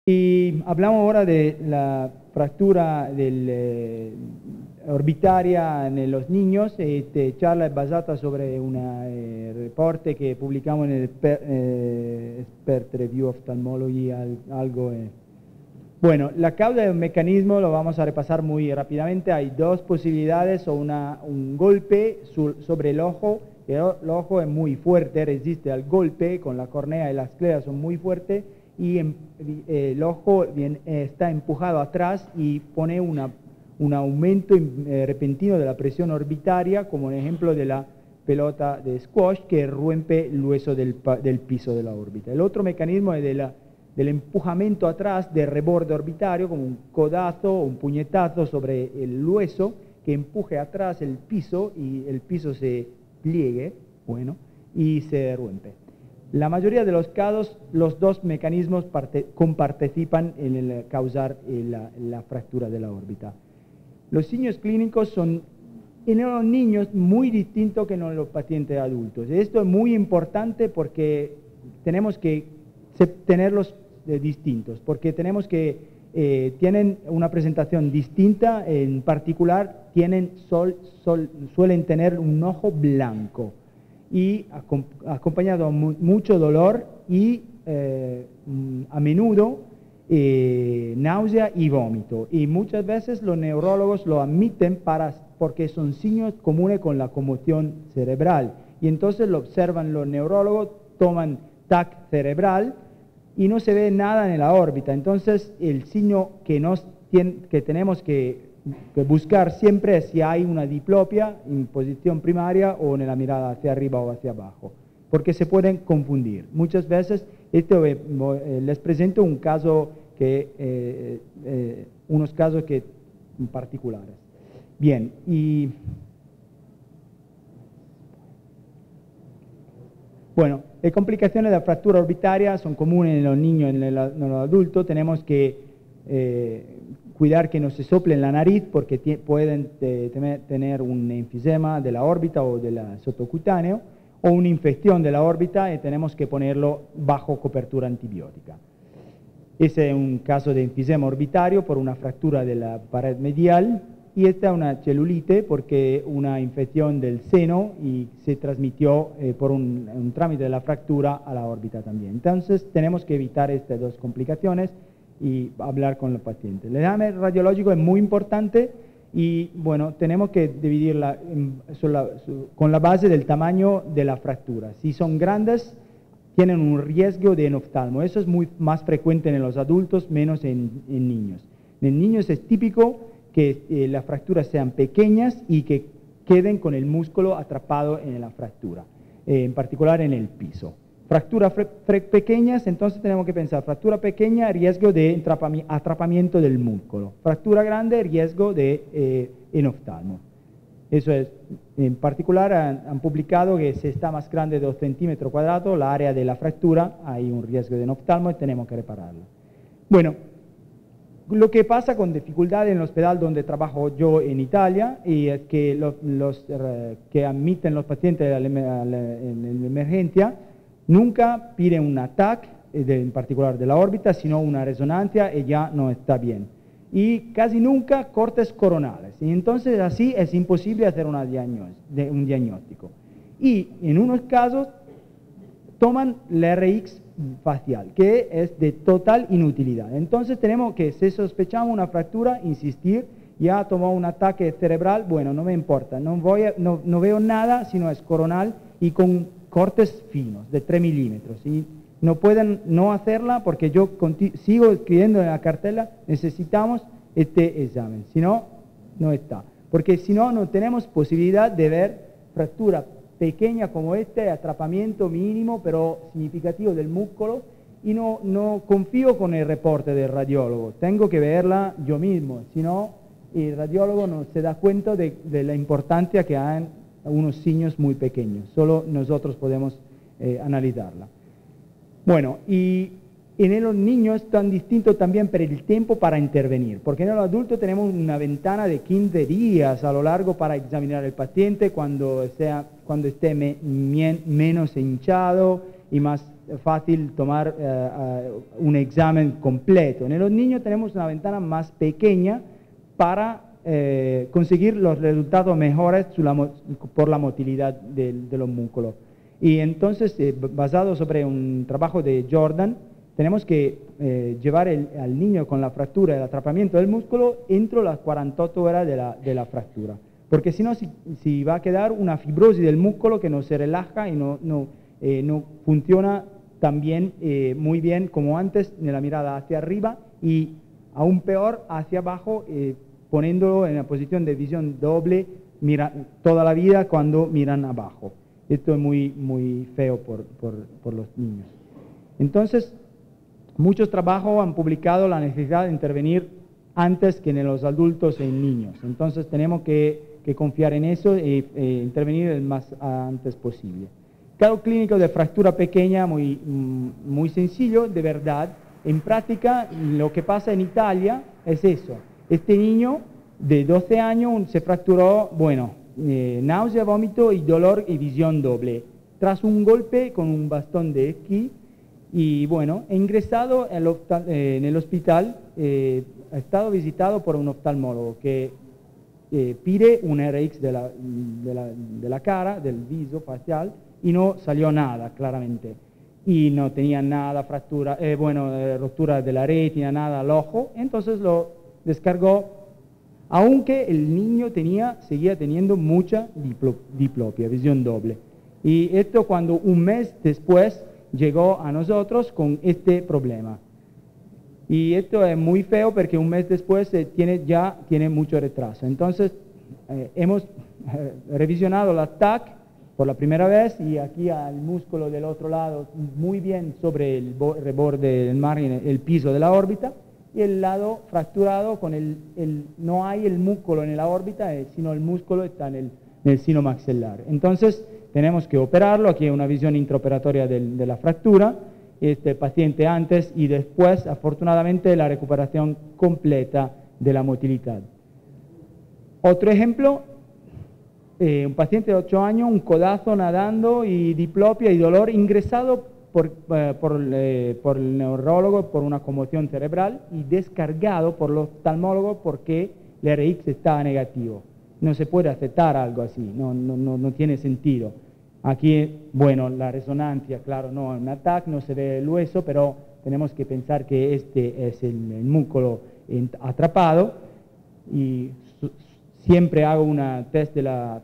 Y hablamos ahora de la fractura orbitaria en los niños. Esta charla es basada sobre un reporte que publicamos en el Expert Review of Ophthalmology, Bueno, la causa del mecanismo lo vamos a repasar muy rápidamente. Hay dos posibilidades, o un golpe sobre el ojo. El ojo es muy fuerte, resiste al golpe, con la córnea y las escleras son muy fuertes, y el ojo está empujado atrás y pone un aumento repentino de la presión orbitaria, como un ejemplo de la pelota de squash que rompe el hueso del piso de la órbita. El otro mecanismo es del empujamiento atrás del reborde orbitario, como un codazo o un puñetazo sobre el hueso que empuje atrás el piso y el piso se pliegue, y se rompe. La mayoría de los casos, los dos mecanismos comparticipan en el causar la fractura de la órbita. Los signos clínicos son en los niños muy distintos que en los pacientes adultos. Esto es muy importante porque tenemos que tenerlos distintos, porque tenemos que tienen una presentación distinta. En particular suelen tener un ojo blanco y acompañado de mucho dolor y a menudo náusea y vómito, y muchas veces los neurólogos lo admiten porque son signos comunes con la conmoción cerebral, y entonces lo observan los neurólogos, toman TAC cerebral y no se ve nada en la órbita. Entonces el signo que tenemos que buscar siempre es si hay una diplopia en posición primaria o en la mirada hacia arriba o hacia abajo, porque se pueden confundir. Muchas veces les presento unos casos particulares. Bien, y bueno, las complicaciones de la fractura orbitaria son comunes en los niños y en los adultos. Tenemos que cuidar que no se sople en la nariz, porque pueden tener un enfisema de la órbita o de la subcutáneo, o una infección de la órbita, y tenemos que ponerlo bajo cobertura antibiótica. Ese es un caso de enfisema orbitario por una fractura de la pared medial, y esta es una celulite porque una infección del seno y se transmitió por un trámite de la fractura a la órbita también. Entonces tenemos que evitar estas dos complicaciones y hablar con los pacientes. El examen radiológico es muy importante y bueno, tenemos que dividirla con la base del tamaño de la fractura. Si son grandes, tienen un riesgo de enoftalmo. Eso es más frecuente en los adultos, menos en niños. En niños es típico que las fracturas sean pequeñas y que queden con el músculo atrapado en la fractura, en particular en el piso. Fracturas pequeñas, entonces tenemos que pensar: fractura pequeña, riesgo de atrapamiento del músculo; fractura grande, riesgo de enoftalmo. Eso es, en particular han publicado que si está más grande de 2 centímetros cuadrados, la área de la fractura, hay un riesgo de enoftalmo y tenemos que repararlo. Bueno, lo que pasa con dificultad en el hospital donde trabajo yo en Italia, y es que los que admiten los pacientes en la emergencia nunca piden un TAC, en particular de la órbita, sino una resonancia, y ya no está bien. Y casi nunca cortes coronales. Y entonces así es imposible hacer un diagnóstico. Y en unos casos toman la RX facial, que es de total inutilidad. Entonces tenemos que, si sospechamos una fractura, insistir: ya tomó un ataque cerebral, bueno, no me importa, no veo nada si no es coronal y con cortes finos de 3 milímetros. Y no pueden no hacerla porque yo sigo escribiendo en la cartela: necesitamos este examen, si no, no está. Porque si no, no tenemos posibilidad de ver fractura pequeña como atrapamiento mínimo pero significativo del músculo, y no confío con el reporte del radiólogo, tengo que verla yo mismo, si no el radiólogo no se da cuenta de la importancia que hay unos signos muy pequeños, solo nosotros podemos analizarla. Bueno, y en los niños es tan distinto también por el tiempo para intervenir, porque en los adultos tenemos una ventana de 15 días a lo largo para examinar al paciente cuando esté menos hinchado y más fácil tomar un examen completo. En los niños tenemos una ventana más pequeña para conseguir los resultados mejores por la motilidad de los músculos. Y entonces, basado sobre un trabajo de Jordan, tenemos que llevar al niño con la fractura, el atrapamiento del músculo, entre las 48 horas de la fractura. Porque si no, si va a quedar una fibrosis del músculo que no se relaja y no funciona también muy bien como antes, en la mirada hacia arriba y aún peor hacia abajo, poniéndolo en la posición de visión doble toda la vida cuando miran abajo. Esto es muy feo por los niños. Entonces, muchos trabajos han publicado la necesidad de intervenir antes que en los adultos y en niños. Entonces, tenemos que confiar en eso e intervenir el más antes posible. Caso clínico de fractura pequeña, muy sencillo, de verdad. En práctica, lo que pasa en Italia es eso. Este niño de 12 años se fracturó, náusea, vómito y dolor y visión doble, tras un golpe con un bastón de esquí. Y ingresado en el hospital, ha estado visitado por un oftalmólogo que pide un RX de la cara, del viso facial, y no salió nada, claramente. Y no tenía nada, fractura, rotura de la retina, nada al ojo. Entonces lo descargó, aunque el niño seguía teniendo mucha diplopia, visión doble. Y esto cuando un mes después llegó a nosotros con este problema. Y esto es muy feo porque un mes después ya tiene mucho retraso. Entonces, hemos revisionado la TAC por la primera vez y aquí al músculo del otro lado muy bien sobre el reborde del margen, el piso de la órbita, y el lado fracturado con no hay el músculo en la órbita, sino el músculo está en el sino maxelar. Entonces, tenemos que operarlo. Aquí hay una visión intraoperatoria de la fractura, este paciente antes y después, afortunadamente, la recuperación completa de la motilidad. Otro ejemplo, un paciente de 8 años, un codazo nadando y diplopia y dolor, ingresado por el neurólogo por una conmoción cerebral y descargado por el oftalmólogo porque el RX está negativo. No se puede aceptar algo así, no tiene sentido. Aquí, la resonancia, claro, no es un ataque, no se ve el hueso, pero tenemos que pensar que este es el músculo atrapado y siempre hago una test de la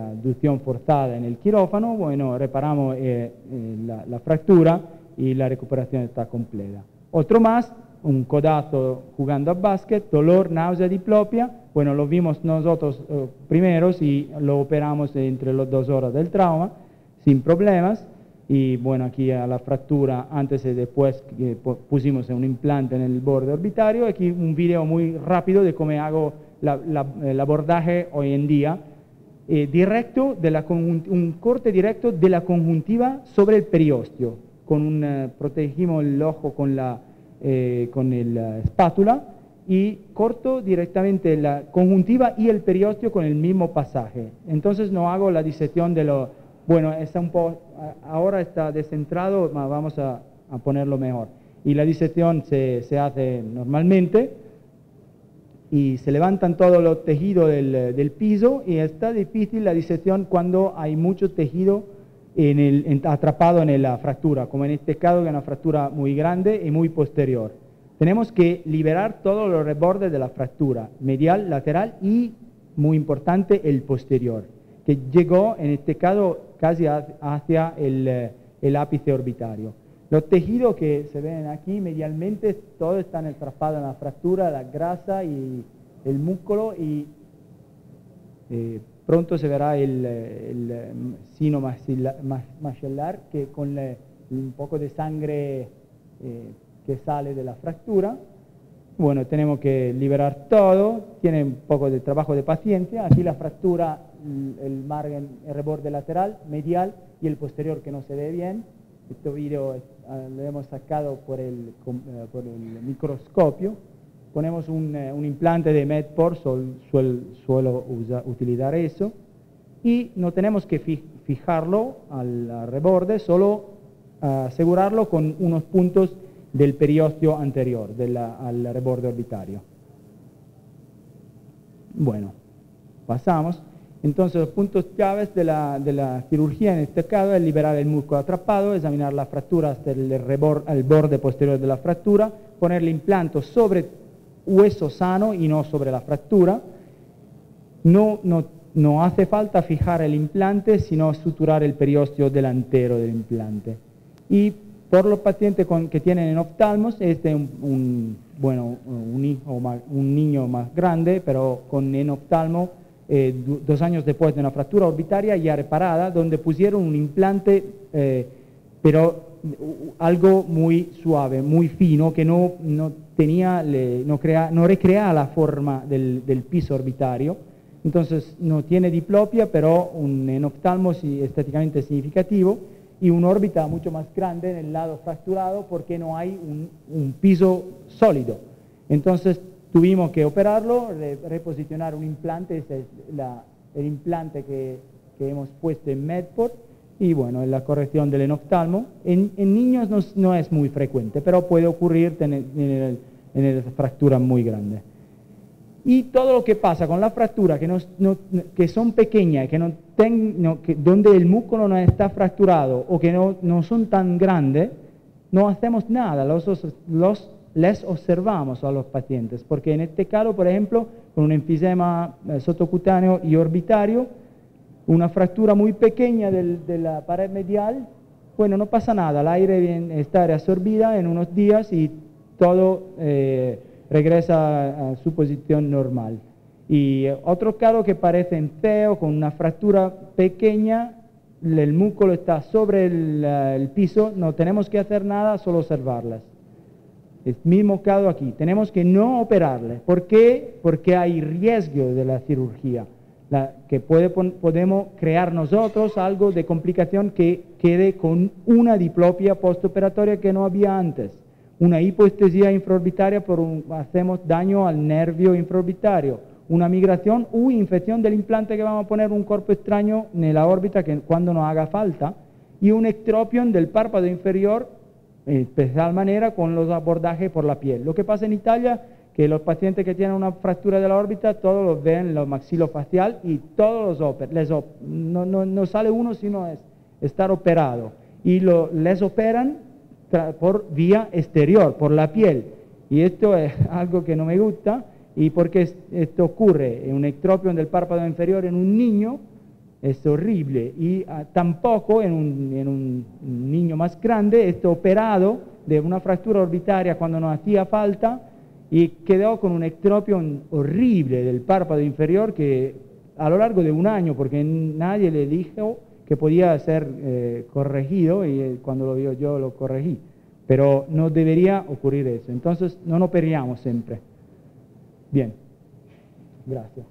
abducción forzada en el quirófano. Reparamos la fractura y la recuperación está completa. Otro más, un codazo jugando a básquet, dolor, náusea, diplopia. Lo vimos nosotros primeros y lo operamos entre las 2 horas del trauma, sin problemas. Y aquí a la fractura, antes y después pusimos un implante en el borde orbitario. Aquí un video muy rápido de cómo hago el abordaje hoy en día, directo un corte directo de la conjuntiva sobre el periósteo. Protegimos el ojo con la espátula y corto directamente la conjuntiva y el periósteo con el mismo pasaje. Entonces no hago la disección de lo... está ahora está descentrado, vamos a ponerlo mejor. Y la disección se hace normalmente y se levantan todos los tejidos del piso y está difícil la disección cuando hay mucho tejido atrapado en la fractura, como en este caso que es una fractura muy grande y muy posterior. Tenemos que liberar todos los rebordes de la fractura, medial, lateral y, muy importante, el posterior, que llegó en este caso casi hacia el ápice orbitario. Los tejidos que se ven aquí medialmente, todos están atrapados en la fractura, la grasa y el músculo, y pronto se verá el sino maxelar que con un poco de sangre que sale de la fractura. Tenemos que liberar todo, tiene un poco de trabajo de paciencia. Aquí la fractura, el margen, el reborde lateral, medial y el posterior que no se ve bien. Este video lo hemos sacado por el microscopio. Ponemos un implante de Medport, suelo utilizar eso. Y no tenemos que fijarlo al reborde, solo asegurarlo con unos puntos del periósteo anterior, al reborde orbitario. Bueno, pasamos. Entonces, los puntos claves de la cirugía en este caso es liberar el músculo atrapado, examinar la fractura hasta el borde posterior de la fractura, poner el implante sobre hueso sano y no sobre la fractura. No hace falta fijar el implante, sino suturar el periósteo delantero del implante. Y por los pacientes que tienen enoftalmos, este es un niño más grande, pero con enoftalmo, 2 años después de una fractura orbitaria ya reparada, donde pusieron un implante, pero algo muy suave, muy fino, que no recrea la forma del piso orbitario. Entonces no tiene diplopia, pero un enoftalmo estéticamente significativo y una órbita mucho más grande en el lado fracturado porque no hay un piso sólido. Entonces tuvimos que operarlo, reposicionar un implante, ese es el implante que hemos puesto en Medport, y bueno, la corrección del enoftalmo. En niños no es muy frecuente, pero puede ocurrir en fracturas muy grandes. Y todo lo que pasa con las fracturas que son pequeñas, donde el músculo no está fracturado o que no son tan grandes, no hacemos nada, les observamos a los pacientes, porque en este caso, por ejemplo, con un enfisema subcutáneo y orbitario, una fractura muy pequeña de la pared medial, bueno, no pasa nada, el aire está reabsorbida en unos días y todo regresa a su posición normal. Y otro caso que parecen feos, con una fractura pequeña, el músculo está sobre el piso, no tenemos que hacer nada, solo observarlas. El mismo caso aquí, tenemos que no operarle. ¿Por qué? Porque hay riesgo de la cirugía, que podemos crear nosotros algo de complicación que quede con una diplopia postoperatoria que no había antes. Una hipoestesia infraorbitaria, hacemos daño al nervio infraorbitario, una migración u infección del implante que vamos a poner un cuerpo extraño en la órbita que cuando no haga falta, y un ectropion del párpado inferior, de especial manera con los abordajes por la piel. Lo que pasa en Italia, que los pacientes que tienen una fractura de la órbita, todos los ven en lo maxilofacial y todos no sale uno sino estar operado. Y les operan por vía exterior, por la piel. Y esto es algo que no me gusta, y porque esto ocurre en un ectropion del párpado inferior en un niño, es horrible. Y tampoco en un niño más grande, esto operado de una fractura orbitaria cuando no hacía falta, y quedó con un ectropion horrible del párpado inferior que a lo largo de un año, porque nadie le dijo que podía ser corregido, y cuando lo vio yo lo corregí. Pero no debería ocurrir eso. Entonces, no operiamo siempre. Bien. Gracias.